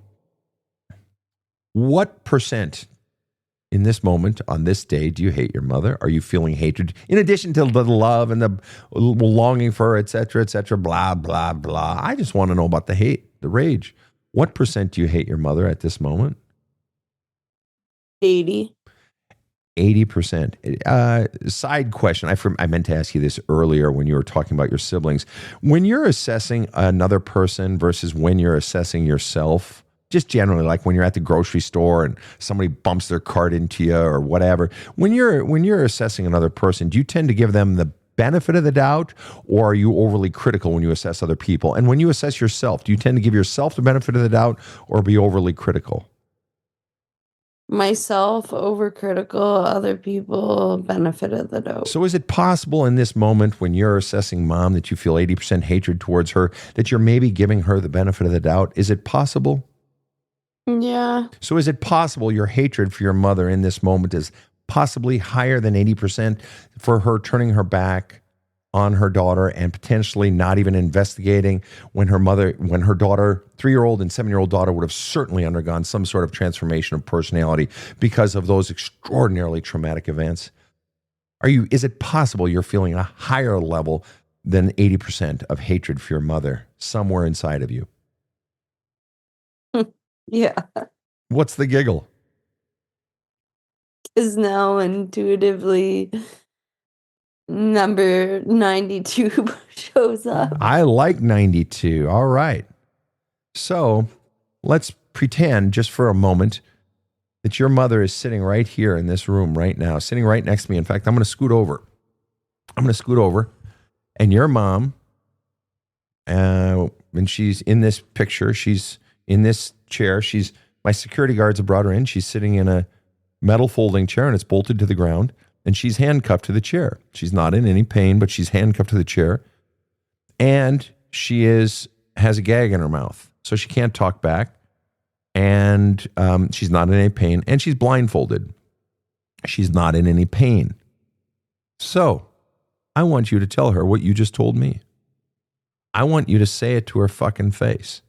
what percent in this moment, on this day, do you hate your mother? Are you feeling hatred in addition to the love and the longing for her, et cetera, blah, blah, blah? I just want to know about the hate, the rage. What percent do you hate your mother at this moment? 80%. 80%. Side question. I meant to ask you this earlier when you were talking about your siblings. When you're assessing another person versus when you're assessing yourself, just generally, like when you're at the grocery store and somebody bumps their cart into you or whatever, when you're assessing another person, do you tend to give them the benefit of the doubt, or are you overly critical when you assess other people? And when you assess yourself, do you tend to give yourself the benefit of the doubt or be overly critical? Myself, overcritical, other people, benefit of the doubt. So is it possible in this moment when you're assessing mom that you feel 80% hatred towards her, that you're maybe giving her the benefit of the doubt? Is it possible? Yeah. So is it possible your hatred for your mother in this moment is possibly higher than 80% for her turning her back on her daughter and potentially not even investigating when her daughter, 3-year-old and 7-year-old daughter would have certainly undergone some sort of transformation of personality because of those extraordinarily traumatic events? Is it possible you're feeling a higher level than 80% of hatred for your mother somewhere inside of you? Yeah. What's the giggle? Because now intuitively number 92 shows up. I like 92. All right. So let's pretend just for a moment that your mother is sitting right here in this room right now, sitting right next to me. In fact, I'm going to scoot over. And your mom, and she's in this picture. She's in this chair. My security guards have brought her in. She's sitting in a metal folding chair and it's bolted to the ground. and she's handcuffed to the chair. She's not in any pain, but she's handcuffed to the chair. And she has a gag in her mouth, so she can't talk back. And she's not in any pain, and she's blindfolded. She's not in any pain. So I want you to tell her what you just told me. I want you to say it to her fucking face.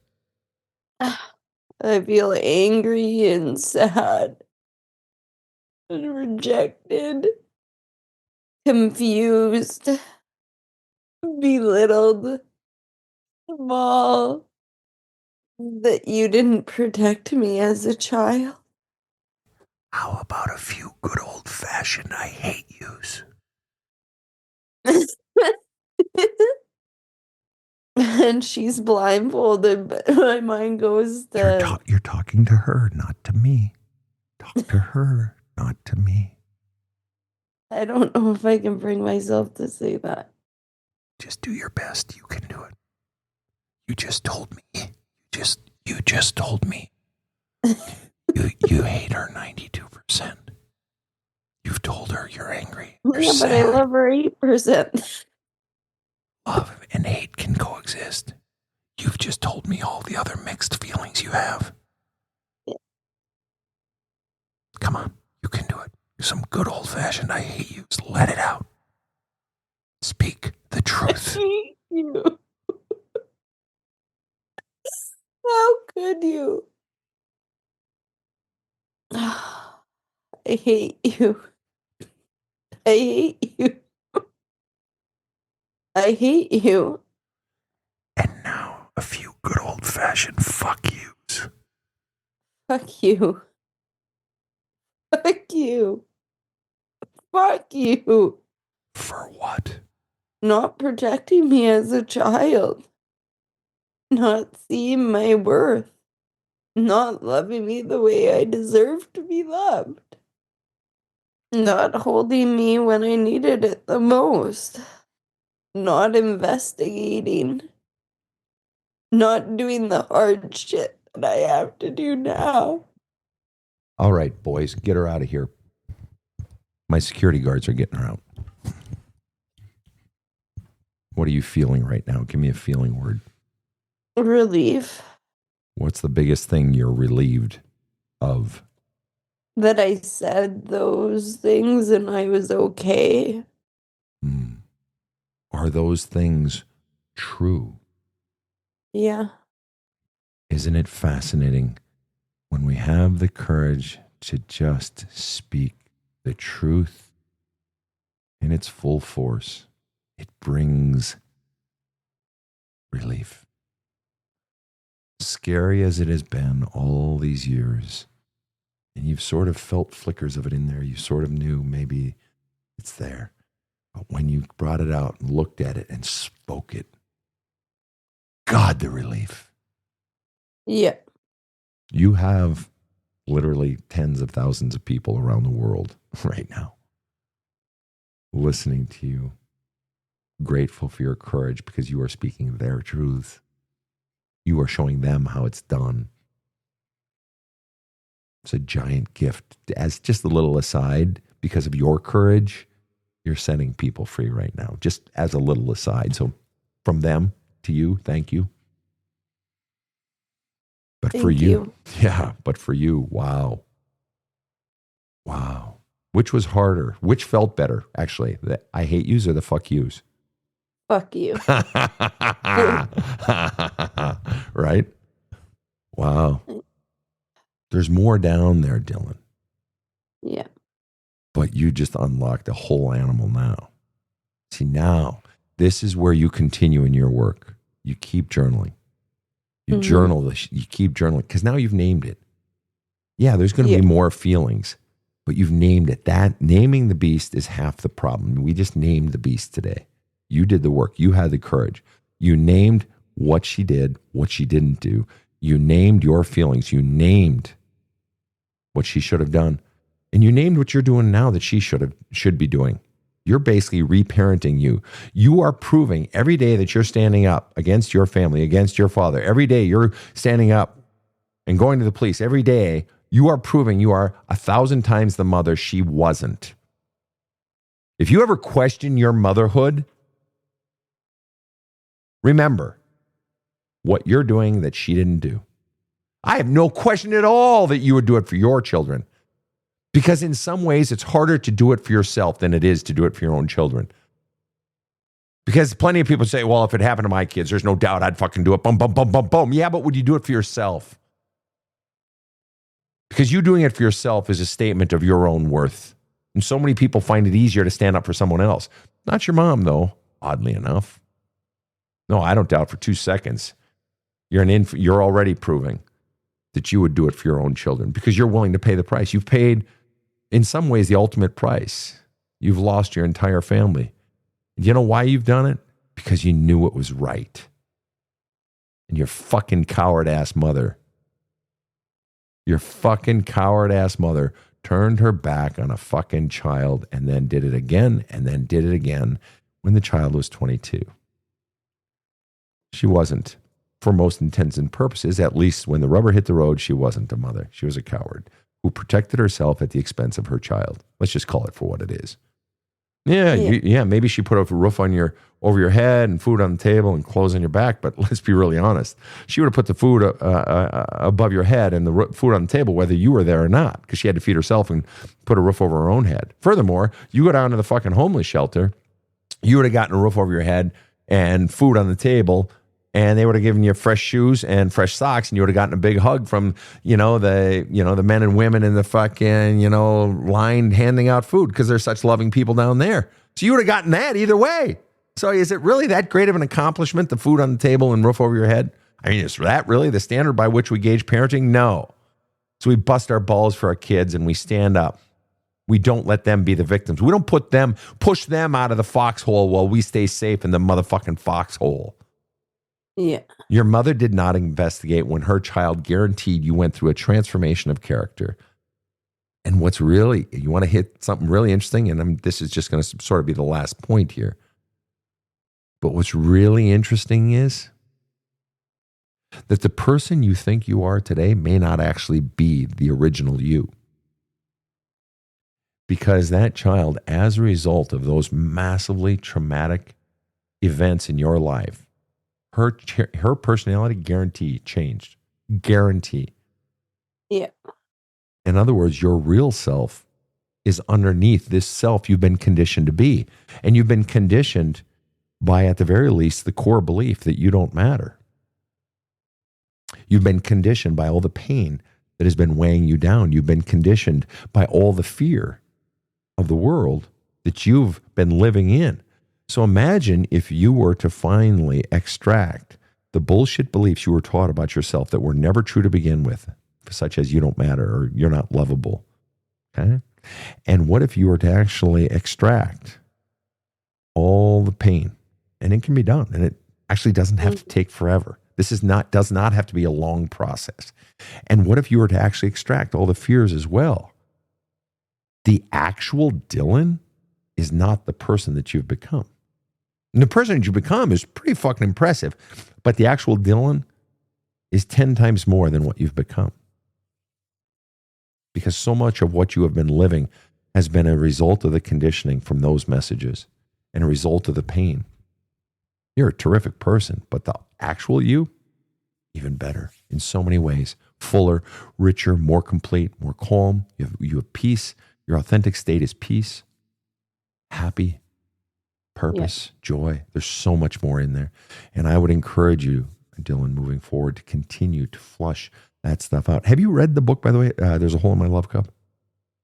I feel angry and sad and rejected, confused, belittled, small, that you didn't protect me as a child. How about a few good old-fashioned I hate yous? And she's blindfolded, but my mind goes to... You're talking to her, not to me. Talk to her, not to me. I don't know if I can bring myself to say that. Just do your best. You can do it. You just told me. You just told me. You hate her 92%. You've told her you're angry. You're Yeah, sad. but I love her 8%. Love and hate can coexist. You've just told me all the other mixed feelings you have. Yeah. Come on, you can do it. Some good old-fashioned I hate yous. Let it out. Speak the truth. I hate you. How could you? I hate you. I hate you. I hate you. And now, a few good old-fashioned fuck yous. Fuck you. Fuck you. Fuck you. For what? Not protecting me as a child. Not seeing my worth. Not loving me the way I deserve to be loved. Not holding me when I needed it the most. Not investigating. Not doing the hard shit that I have to do now. All right, boys, get her out of here. My security guards are getting her out. What are you feeling right now? Give me a feeling word. Relief What's the biggest thing you're relieved of? that I said those things and I was okay. Are those things true? Yeah. Isn't it fascinating when we have the courage to just speak the truth in its full force? It brings relief. Scary as it has been all these years, and you've sort of felt flickers of it in there. You sort of knew maybe it's there. But when you brought it out and looked at it and spoke it, God, the relief. Yeah. You have literally tens of thousands of people around the world right now listening to you, grateful for your courage because you are speaking their truth. You are showing them how it's done. It's a giant gift. As just a little aside, because of your courage, you're setting people free right now, just as a little aside. So from them to you, thank you. But Thank for you, you. yeah, but for you, wow. Wow. Which was harder? Which felt better, actually? The I hate yous or the fuck yous? Fuck you. Right? Wow. There's more down there, Dylan. Yeah. But you just unlocked a whole animal now. See, now, this is where you continue in your work. You keep journaling. You journal this. You keep journaling because now you've named it. Yeah, there's going to be more feelings, but you've named it. That naming the beast is half the problem. We just named the beast today. You did the work. You had the courage. You named what she did, what she didn't do. You named your feelings. You named what she should have done. And you named what you're doing now that she should be doing. You're basically reparenting you. You are proving every day that you're standing up against your family, against your father. Every day you're standing up and going to the police. Every day you are proving you are 1,000 times the mother she wasn't. If you ever question your motherhood, remember what you're doing that she didn't do. I have no question at all that you would do it for your children. Because in some ways, it's harder to do it for yourself than it is to do it for your own children. Because plenty of people say, well, if it happened to my kids, there's no doubt I'd fucking do it. Boom, boom, boom, boom, boom. Yeah, but would you do it for yourself? Because you doing it for yourself is a statement of your own worth. And so many people find it easier to stand up for someone else. Not your mom, though, oddly enough. No, I don't doubt for 2 seconds. You're already proving that you would do it for your own children because you're willing to pay the price. You've paid, in some ways, the ultimate price. You've lost your entire family. You know why you've done it? Because you knew it was right. And your fucking coward-ass mother, turned her back on a fucking child and then did it again when the child was 22. She wasn't, for most intents and purposes, at least when the rubber hit the road, she wasn't a mother. She was a coward who protected herself at the expense of her child. Let's just call it for what it is. Yeah. Maybe she put a roof over your head and food on the table and clothes on your back. But let's be really honest. She would have put the food above your head and the food on the table, whether you were there or not, because she had to feed herself and put a roof over her own head. Furthermore, you go down to the fucking homeless shelter, you would have gotten a roof over your head and food on the table, and they would have given you fresh shoes and fresh socks, and you would have gotten a big hug from, the men and women in the fucking, line handing out food because they're such loving people down there. So you would have gotten that either way. So is it really that great of an accomplishment, the food on the table and roof over your head? I mean, is that really the standard by which we gauge parenting? No. So we bust our balls for our kids and we stand up. We don't let them be the victims. We don't push them out of the foxhole while we stay safe in the motherfucking foxhole. Yeah. Your mother did not investigate when her child guaranteed you went through a transformation of character. And what's really, you want to hit something really interesting, and this is just going to sort of be the last point here. But what's really interesting is that the person you think you are today may not actually be the original you. Because that child, as a result of those massively traumatic events in your life, her personality guarantee changed. Guarantee. Yeah. In other words, your real self is underneath this self you've been conditioned to be. And you've been conditioned by, at the very least, the core belief that you don't matter. You've been conditioned by all the pain that has been weighing you down. You've been conditioned by all the fear of the world that you've been living in. So imagine if you were to finally extract the bullshit beliefs you were taught about yourself that were never true to begin with, such as you don't matter or you're not lovable. Okay? And what if you were to actually extract all the pain? And it can be done. And it actually doesn't have to take forever. This does not have to be a long process. And what if you were to actually extract all the fears as well? The actual Dylan is not the person that you've become. And the person that you become is pretty fucking impressive. But the actual Dylan is 10 times more than what you've become. Because so much of what you have been living has been a result of the conditioning from those messages and a result of the pain. You're a terrific person, but the actual you, even better in so many ways. Fuller, richer, more complete, more calm. You have peace. Your authentic state is peace, happy, purpose, joy. There's so much more in there. And I would encourage you, Dylan, moving forward, to continue to flush that stuff out. Have you read the book, by the way? There's a Hole in My Love Cup.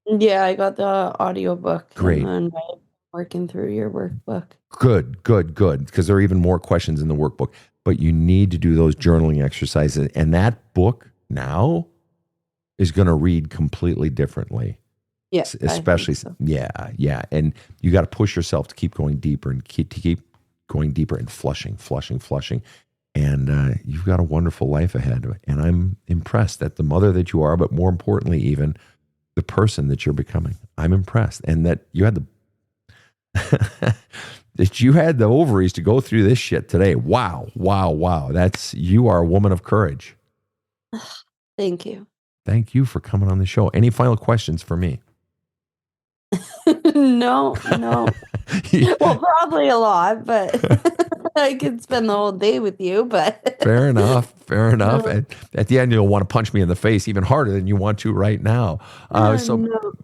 Yeah, I got the audiobook. Great. And I'm working through your workbook. Good. Because there are even more questions in the workbook. But you need to do those journaling exercises. And that book now is going to read completely differently. Yeah, especially so. Yeah. And you got to push yourself to keep going deeper and keep going deeper and flushing. And you've got a wonderful life ahead. And I'm impressed at the mother that you are, but more importantly, even the person that you're becoming. I'm impressed. And that you had the ovaries to go through this shit today. Wow. You are a woman of courage. Thank you. Thank you for coming on the show. Any final questions for me? No. Well, probably a lot, but I could spend the whole day with you, but Fair enough. And at the end, you'll want to punch me in the face even harder than you want to right now.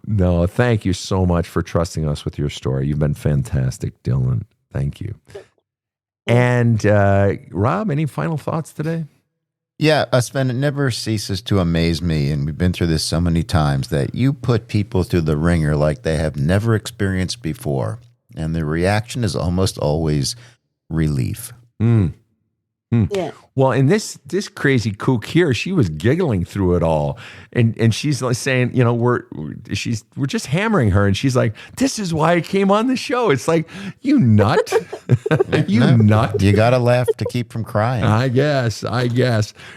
No, thank you so much for trusting us with your story. You've been fantastic, Dylan. Thank you. And Rob, any final thoughts today? Yeah, Sven, it never ceases to amaze me, and we've been through this so many times, that you put people through the ringer like they have never experienced before. And the reaction is almost always relief. yeah. Well, and this crazy kook here, she was giggling through it all, and she's like saying, you know, we're just hammering her, and she's like, "This is why I came on the show." It's like, you nut, nut. You got to laugh to keep from crying. I guess.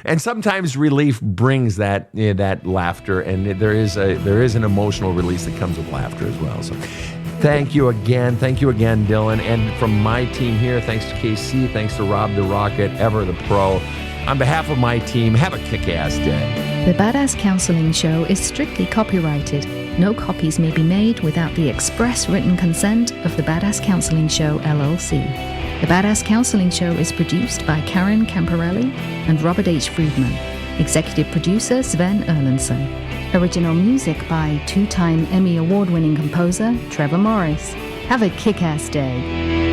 And sometimes relief brings that laughter, and there is an emotional release that comes with laughter as well. So. Thank you again, Dylan. And from my team here, thanks to KC, thanks to Rob the Rocket, Ever the Pro. On behalf of my team, have a kick-ass day. The Badass Counseling Show is strictly copyrighted. No copies may be made without the express written consent of the Badass Counseling Show, LLC. The Badass Counseling Show is produced by Karen Camparelli and Robert H. Friedman. Executive producer Sven Erlandson. Original music by two-time Emmy Award-winning composer Trevor Morris. Have a kick-ass day.